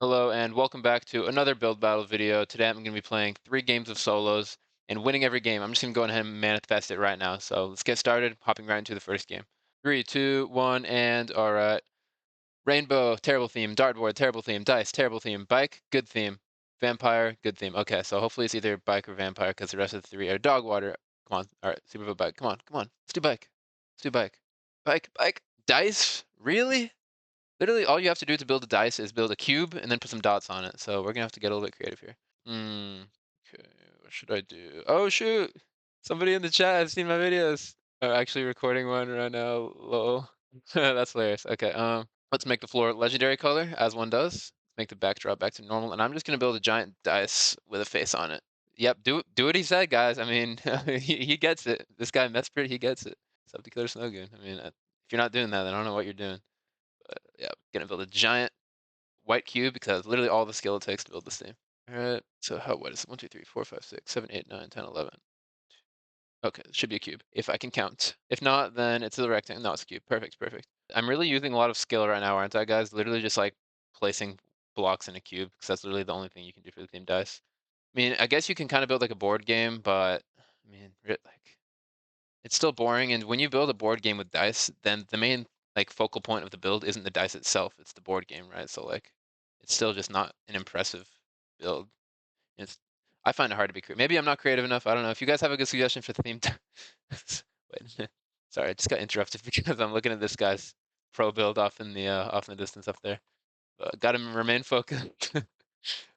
Hello and welcome back to another build battle video. Today I'm going to be playing 3 games of solos and winning every game. I'm just going to go ahead and manifest it right now. So let's get started, hopping right into the first game. 3, 2, 1, and all right. Rainbow, terrible theme. Dartboard, terrible theme. Dice, terrible theme. Bike, good theme. Vampire, good theme. Okay, so hopefully it's either bike or vampire because the rest of the 3 are dog water. Come on. All right, supervote bike. Come on, come on. Let's do bike. Let's do bike. Bike, bike. Dice? Really? Literally, all you have to do to build a dice is build a cube and then put some dots on it. So we're gonna have to get a little bit creative here. Hmm. Okay. What should I do? Oh shoot! Somebody in the chat has seen my videos. I'm actually recording one right now. Lol. That's hilarious. Okay. Let's make the floor legendary color as one does. Make the backdrop back to normal, and I'm just gonna build a giant dice with a face on it. Yep. Do what he said, guys. I mean, he gets it. This guy Mesprit, he gets it. Sub declare Snowgoon. I mean, if you're not doing that, then I don't know what you're doing. But yeah, gonna build a giant white cube because literally all the skill it takes to build this thing. All right. So how what is it? 1, 2, 3, 4, 5, 6, 7, 8, 9, 10, 11. Okay, it should be a cube if I can count. If not, then it's a rectangle. No, it's a cube. Perfect, perfect. I'm really using a lot of skill right now, aren't I, guys? Literally just like placing blocks in a cube because that's literally the only thing you can do for the theme dice. I mean, I guess you can kind of build like a board game, but I mean, like it's still boring, and when you build a board game with dice, then the main, like, focal point of the build isn't the dice itself, it's the board game, right? So, like, it's still just not an impressive build. It's I find it hard to be creative. Maybe I'm not creative enough, I don't know. If you guys have a good suggestion for the theme wait, sorry, I just got interrupted because I'm looking at this guy's pro build off in the distance up there. Gotta remain focused.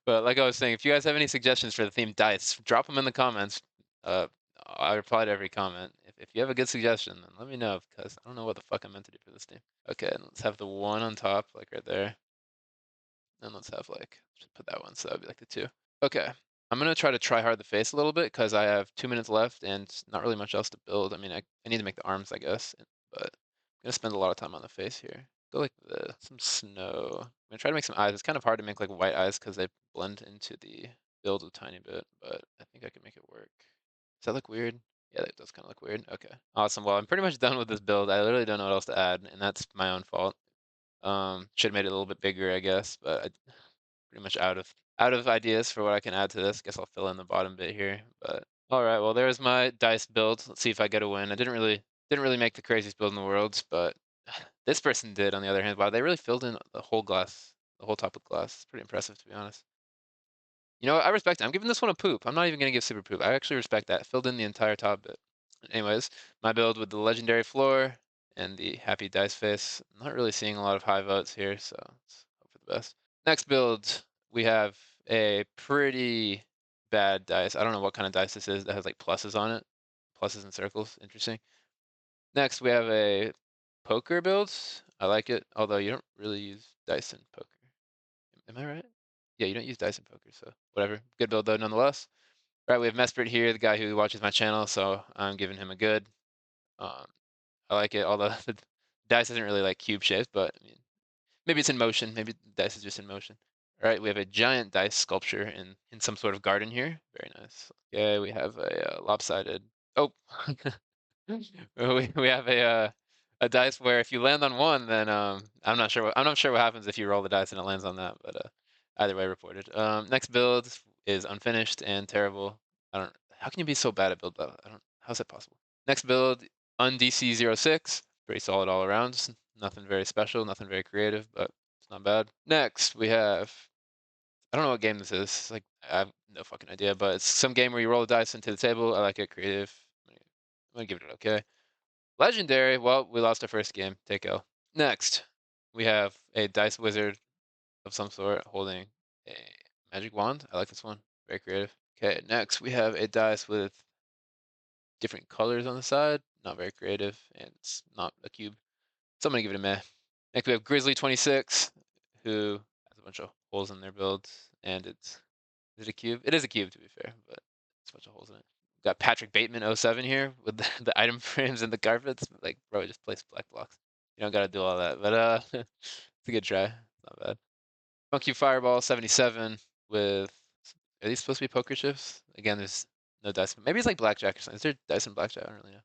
But like I was saying, if you guys have any suggestions for the theme dice, drop them in the comments. Uh, I reply to every comment. If you have a good suggestion, then let me know because I don't know what the fuck I'm meant to do for this theme. Okay, and let's have the 1 on top, like right there. And let's have like, just put that one, so that'd be like the 2. Okay, I'm gonna try hard the face a little bit because I have 2 minutes left and not really much else to build. I mean, I need to make the arms, I guess, but I'm gonna spend a lot of time on the face here. Go like some snow. I'm gonna try to make some eyes. It's kind of hard to make like white eyes because they blend into the build a tiny bit, but I think I can make it work. Does that look weird? Yeah, that does kind of look weird. Okay, awesome. Well, I'm pretty much done with this build. I literally don't know what else to add, and that's my own fault. Should have made it a little bit bigger, I guess, but pretty much out of ideas for what I can add to this. Guess I'll fill in the bottom bit here. But all right, well there's my dice build. Let's see if I get a win. I didn't really make the craziest build in the world, but this person did on the other hand. Wow, they really filled in the whole top with glass. It's pretty impressive to be honest. You know what? I respect it. I'm giving this one a poop. I'm not even gonna give super poop. I actually respect that. Filled in the entire top bit. Anyways, my build with the legendary floor and the happy dice face. I'm not really seeing a lot of high votes here, so let's hope for the best. Next build, we have a pretty bad dice. I don't know what kind of dice this is that has like pluses on it. Pluses and circles. Interesting. Next, we have a poker build. I like it, although you don't really use dice in poker. Am I right? Yeah, you don't use dice in poker, so whatever. Good build though, nonetheless. All right, we have Mesprit here, the guy who watches my channel, so I'm giving him a good. Um, I like it, although the dice isn't really like cube shaped, but I mean, maybe it's in motion. Maybe the dice is just in motion. All right, we have a giant dice sculpture in some sort of garden here. Very nice. Okay, we have a lopsided. Oh, we have a dice where if you land on one, then I'm not sure what happens if you roll the dice and it lands on that, but either way reported. Next build is unfinished and terrible. I don't. How can you be so bad at build battle? I don't. How's that possible? Next build, undc06. Pretty solid all around. Nothing very special, nothing very creative, but it's not bad. Next, we have I don't know what game this is. Like I have no fucking idea, but it's some game where you roll the dice into the table. I like it, creative. I'm gonna give it an okay. Legendary. Well, we lost our first game. Take L. Next, we have a dice wizard of some sort holding a magic wand. I like this one. Very creative. Okay, next we have a dice with different colors on the side. Not very creative, and it's not a cube. So I'm gonna give it a meh. Next we have Grizzly26, who has a bunch of holes in their builds, and is it a cube? It is a cube to be fair, but it's a bunch of holes in it. Got Patrick Bateman '07 here with the item frames and the carpets. Like, bro, just place black blocks. You don't gotta do all that, but it's a good try. Not bad. Funky Fireball 77 with are these supposed to be poker chips? Again, there's no dice. Maybe it's like blackjack or something. Is there dice in blackjack? I don't really know.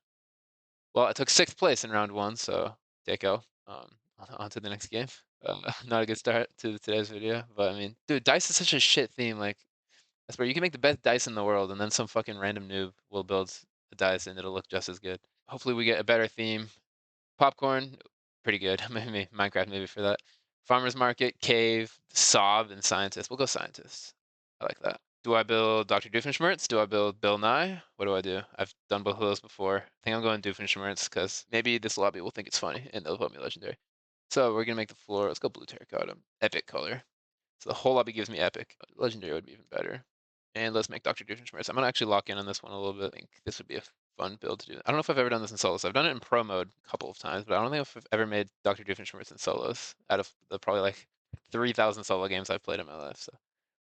Well, I took 6th place in round 1, so take L. On to the next game. Not a good start to today's video, but I mean, dude, dice is such a shit theme. Like, I swear, you can make the best dice in the world, and then some fucking random noob will build a dice, and it'll look just as good. Hopefully, we get a better theme. Popcorn, pretty good. Maybe Minecraft maybe for that. Farmers market, cave, sob, and scientist. We'll go scientist. I like that. Do I build Dr. Doofenshmirtz? Do I build Bill Nye? What do I do? I've done both of those before. I think I'm going Doofenshmirtz because maybe this lobby will think it's funny and they'll vote me legendary. So we're gonna make the floor. Let's go blue terracotta. Epic color. So the whole lobby gives me epic. Legendary would be even better. And let's make Dr. Doofenshmirtz. I'm gonna actually lock in on this one a little bit. I think this would be a fun build to do. I don't know if I've ever done this in solos. I've done it in pro mode a couple of times, but I don't think I've ever made Dr. Doofenshmirtz in solos out of the probably like 3,000 solo games I've played in my life. So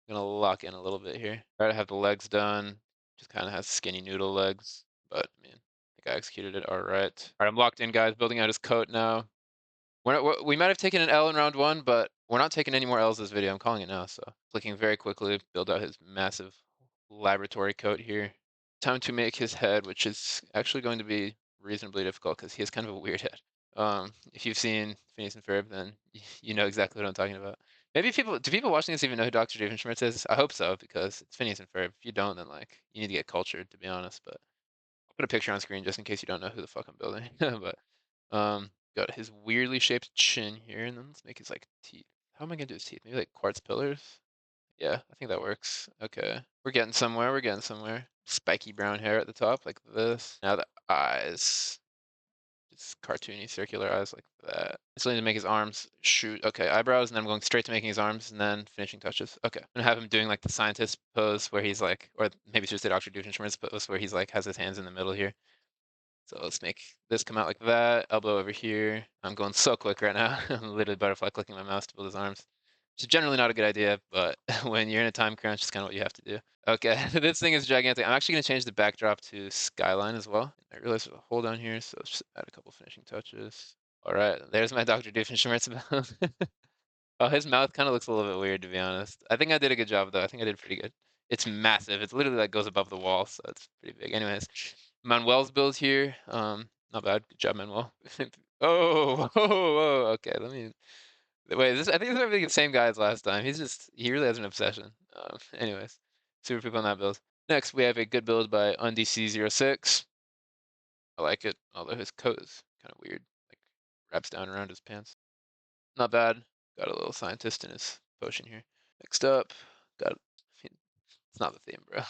I'm gonna lock in a little bit here. All right, I have the legs done. Just kind of has skinny noodle legs, but man, I think I executed it all right. All right, I'm locked in, guys. Building out his coat now. We might have taken an L in round one, but we're not taking any more L's this video. I'm calling it now. So clicking very quickly, build out his massive laboratory coat here. Time to make his head, which is actually going to be reasonably difficult because he has kind of a weird head. If you've seen Phineas and Ferb, then you know exactly what I'm talking about. Maybe do people watching this even know who Dr. Doofenshmirtz is? I hope so, because it's Phineas and Ferb. If you don't, then like you need to get cultured, to be honest. But I'll put a picture on screen just in case you don't know who the fuck I'm building. But got his weirdly shaped chin here, and then let's make his like teeth. How am I gonna do his teeth? Maybe like quartz pillars? Yeah, I think that works. Okay. We're getting somewhere, we're getting somewhere. Spiky brown hair at the top, like this. Now the eyes. Just cartoony circular eyes like that. I still need to make his arms shoot. Okay, eyebrows, and then I'm going straight to making his arms, and then finishing touches. Okay. I'm gonna have him doing like the scientist pose where he's like, or maybe it's just the Dr. Doofenshmirtz pose where he's like has his hands in the middle here. So let's make this come out like that. Elbow over here. I'm going so quick right now. I'm literally butterfly clicking my mouse to build his arms. Which is generally not a good idea, but when you're in a time crunch, it's kind of what you have to do. Okay, this thing is gigantic. I'm actually going to change the backdrop to skyline as well. I realized there's a hole down here, so let's just add a couple finishing touches. All right, there's my Dr. Doofenshmirtz. Oh, his mouth kind of looks a little bit weird, to be honest. I think I did a good job, though. I think I did pretty good. It's massive. It's literally like goes above the wall, so it's pretty big. Anyways, Manuel's build here. Not bad. Good job, Manuel. Oh, whoa, whoa. Okay, let me. Wait, I think this might be the same guy as last time. He really has an obsession. Anyways, super people on that build. Next, we have a good build by UnDC06. I like it, although his coat is kind of weird. Like, wraps down around his pants. Not bad. Got a little scientist in his potion here. Next up, got it's not the theme, bro.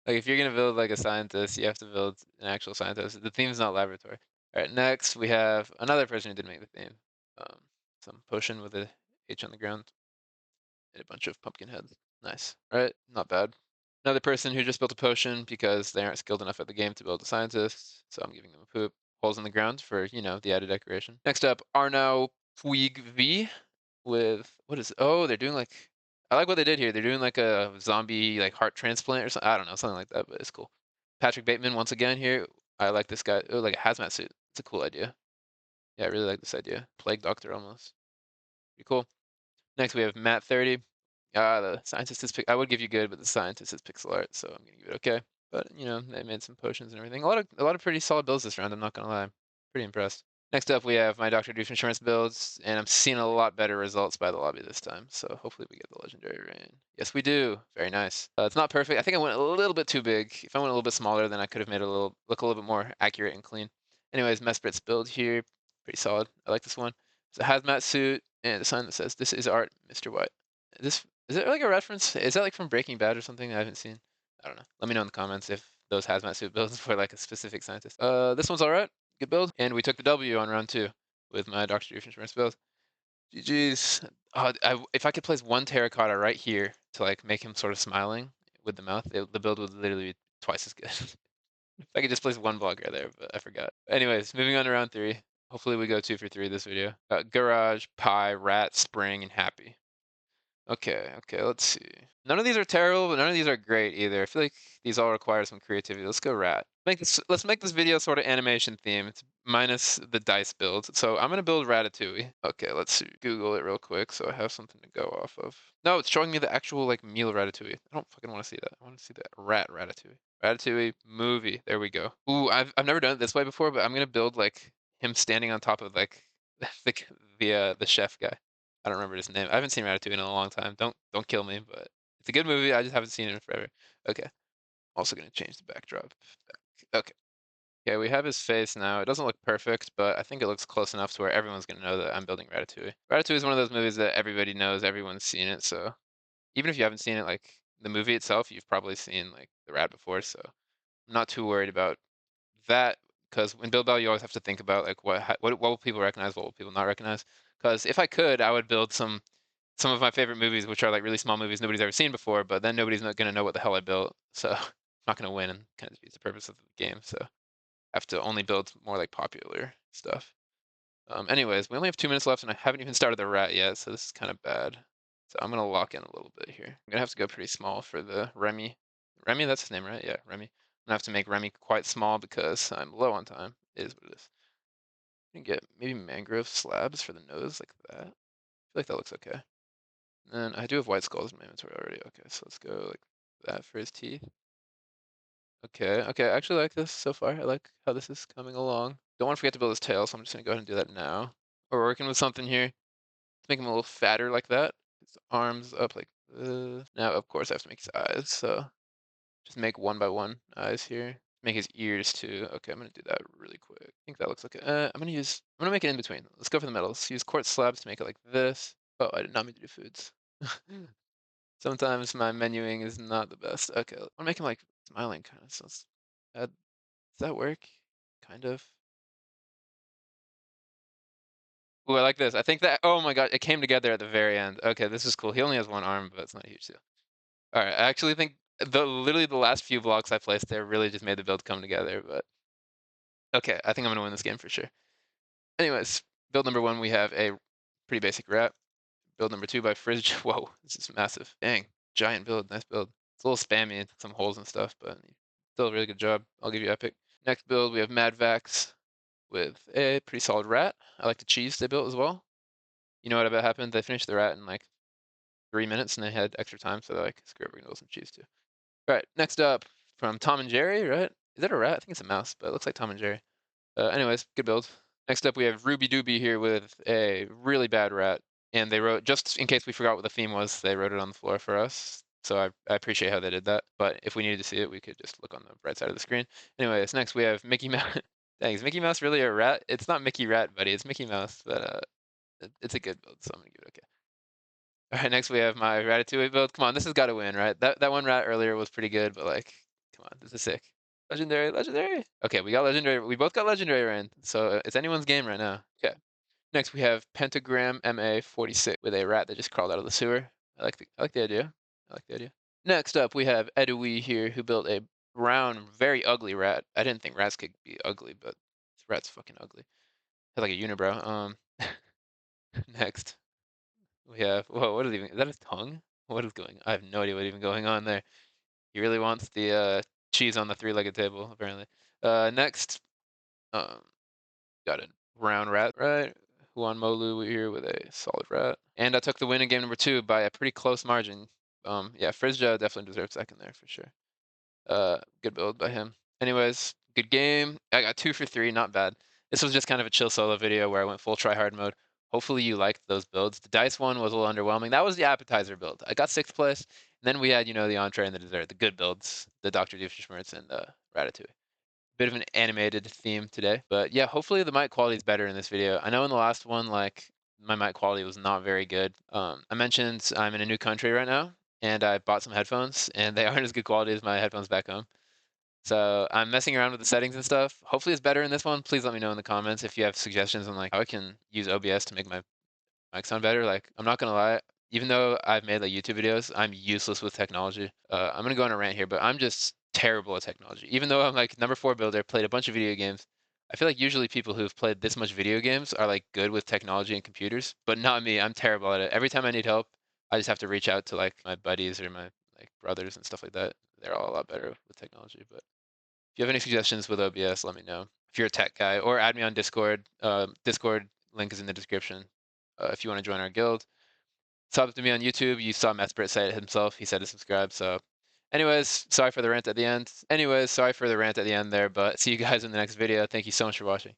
Like if you're gonna build like a scientist, you have to build an actual scientist. The theme's not laboratory. All right, next we have another person who did make the theme. Um, some potion with a H on the ground and a bunch of pumpkin heads. Nice. All right, not bad. Another person who just built a potion because they aren't skilled enough at the game to build a scientist, so I'm giving them a poop. Holes in the ground for, the added decoration. Next up, Arnau Puig V with what is oh, they're doing like I like what they did here. They're doing like a zombie like heart transplant or something. I don't know, something like that, but it's cool. Patrick Bateman once again here. I like this guy. Oh, like a hazmat suit. It's a cool idea. Yeah, I really like this idea. Plague Doctor almost. Pretty cool. Next we have Matt 30. The scientist is I would give you good, but the scientist is pixel art, so I'm gonna give it okay. But they made some potions and everything. A lot of pretty solid builds this round, I'm not gonna lie. Pretty impressed. Next up, we have my Dr. Doofenshmirtz builds, and I'm seeing a lot better results by the lobby this time, so hopefully we get the legendary rain. Yes, we do. Very nice. It's not perfect. I think I went a little bit too big. If I went a little bit smaller, then I could have made it look a little bit more accurate and clean. Anyways, Mesprit's build here, pretty solid. I like this one. It's a hazmat suit and a sign that says, "This is art, Mr. White." Is it like a reference? Is that like from Breaking Bad or something I haven't seen? I don't know. Let me know in the comments if those hazmat suit builds were like a specific scientist. This one's all right. Good build. And we took the W on round 2 with my Dr. Doofenshmirtz build. GG's. If I could place one terracotta right here to like make him sort of smiling with the mouth, the build would literally be twice as good. If I could just place one block right there, but I forgot. Anyways, moving on to round 3. Hopefully we go 2 for 3 this video. Garage, pie, rat, spring, and happy. Okay, let's see. None of these are terrible, but none of these are great either. I feel like these all require some creativity. Let's go rat. Let's make this video sort of animation themed, minus the dice build. So I'm gonna build Ratatouille. Okay, let's see. Google it real quick so I have something to go off of. No, it's showing me the actual like meal Ratatouille. I don't fucking want to see that. I want to see the rat Ratatouille. Ratatouille movie. There we go. Ooh, I've never done it this way before, but I'm gonna build like him standing on top of like the the chef guy. I don't remember his name. I haven't seen Ratatouille in a long time. Don't kill me, but it's a good movie. I just haven't seen it in forever. Okay. Also gonna change the backdrop. Okay. Okay, we have his face now. It doesn't look perfect, but I think it looks close enough to where everyone's gonna know that I'm building Ratatouille. Ratatouille is one of those movies that everybody knows, everyone's seen it, so even if you haven't seen it, like the movie itself, you've probably seen like the rat before, so I'm not too worried about that because in Build Battle, you always have to think about like what will people recognize, what will people not recognize. Because if I could, I would build some of my favorite movies, which are like really small movies nobody's ever seen before, but then nobody's not gonna know what the hell I built, so I'm not gonna win and kind of defeats the purpose of the game. So I have to only build more like popular stuff. Anyways, we only have 2 minutes left, and I haven't even started the rat yet, so this is kind of bad. So I'm gonna lock in a little bit here. I'm gonna have to go pretty small for the Remy. Remy, that's his name, right? Yeah, Remy. I'm gonna have to make Remy quite small because I'm low on time. It is what it is. I can get maybe mangrove slabs for the nose like that. I feel like that looks okay. And I do have white skulls in my inventory already. Okay, so let's go like that for his teeth. Okay, okay, I actually like this so far. I like how this is coming along. Don't want to forget to build his tail, so I'm just gonna go ahead and do that now. We're working with something here. Let's make him a little fatter like that. His arms up like this. Now, of course, I have to make his eyes, so just make one by one eyes here. Make his ears too. Okay, I'm gonna do that really quick. I think that looks okay. I'm gonna make it in between. Let's go for the middle. Let's use quartz slabs to make it like this. Oh, I did not mean to do foods. Sometimes my menuing is not the best. Okay, I'll make him like smiling kind of. So let's add, does that work? Kind of. Ooh, I like this. I think that, oh my god, it came together at the very end. Okay, this is cool. He only has one arm, but it's not a huge deal. All right, I actually think literally the last few blocks I placed there really just made the build come together, but okay, I think I'm gonna win this game for sure. Anyways, build number one, we have a pretty basic rat. Build number two by Fridge. Whoa, this is massive. Dang, giant build, nice build. It's a little spammy, some holes and stuff, but still a really good job. I'll give you epic. Next build, we have Mad Vax with a pretty solid rat. I like the cheese they built as well. You know what about happened? They finished the rat in like 3 minutes and they had extra time, so they're like, screw it, we're gonna build some cheese too. All right, next up from Tom and Jerry, right? Is that a rat? I think it's a mouse, but it looks like Tom and Jerry. Anyways, good build. Next up, we have Ruby Dooby here with a really bad rat. And they wrote, just in case we forgot what the theme was, they wrote it on the floor for us. So I appreciate how they did that. But if we needed to see it, we could just look on the right side of the screen. Anyways, next we have Mickey Mouse. Dang, is Mickey Mouse really a rat? It's not Mickey Rat, buddy. It's Mickey Mouse, but it's a good build, so I'm gonna give it okay. All right, next we have my Ratatouille build. Come on, this has got to win, right? That one rat earlier was pretty good, but like, come on, this is sick. Legendary, legendary. Okay, we got legendary. We both got legendary right, so it's anyone's game right now. Okay. Next we have Pentagram MA46 with a rat that just crawled out of the sewer. I like the idea. I like the idea. Next up we have Edui here who built a brown, very ugly rat. I didn't think rats could be ugly, but this rat's fucking ugly. Has like a unibrow. Next we have, whoa, what is even, is that his tongue? What is going, I have no idea what even going on there. He really wants the cheese on the three-legged table, apparently. Next, um, got a brown rat, right? Juan Molu here with a solid rat. And I took the win in game number two by a pretty close margin. Yeah, Frizja definitely deserves second there for sure. Good build by him. Anyways, good game. I got 2 for 3, not bad. This was just kind of a chill solo video where I went full try hard mode. Hopefully you liked those builds. The dice one was a little underwhelming. That was the appetizer build. I got 6th place. And then we had, the entree and the dessert, the good builds, the Dr. Doofenshmirtz and the Ratatouille. Bit of an animated theme today, but yeah, hopefully the mic quality is better in this video. I know in the last one, like my mic quality was not very good. I mentioned I'm in a new country right now, and I bought some headphones, and they aren't as good quality as my headphones back home. So I'm messing around with the settings and stuff. Hopefully it's better in this one. Please let me know in the comments if you have suggestions on like how I can use OBS to make my mic sound better. Like I'm not gonna lie, even though I've made like YouTube videos, I'm useless with technology. I'm gonna go on a rant here, but I'm just terrible at technology. Even though I'm like number 4 builder, played a bunch of video games. I feel like usually people who've played this much video games are like good with technology and computers, but not me. I'm terrible at it. Every time I need help, I just have to reach out to like my buddies or my like brothers and stuff like that. They're all a lot better with technology. But if you have any suggestions with OBS, let me know. If you're a tech guy, or add me on Discord. Discord link is in the description. If you want to join our guild. Sub to me on YouTube. You saw Mesprit say it himself. He said to subscribe. So, anyways, sorry for the rant at the end. Anyways, sorry for the rant at the end there, but see you guys in the next video. Thank you so much for watching.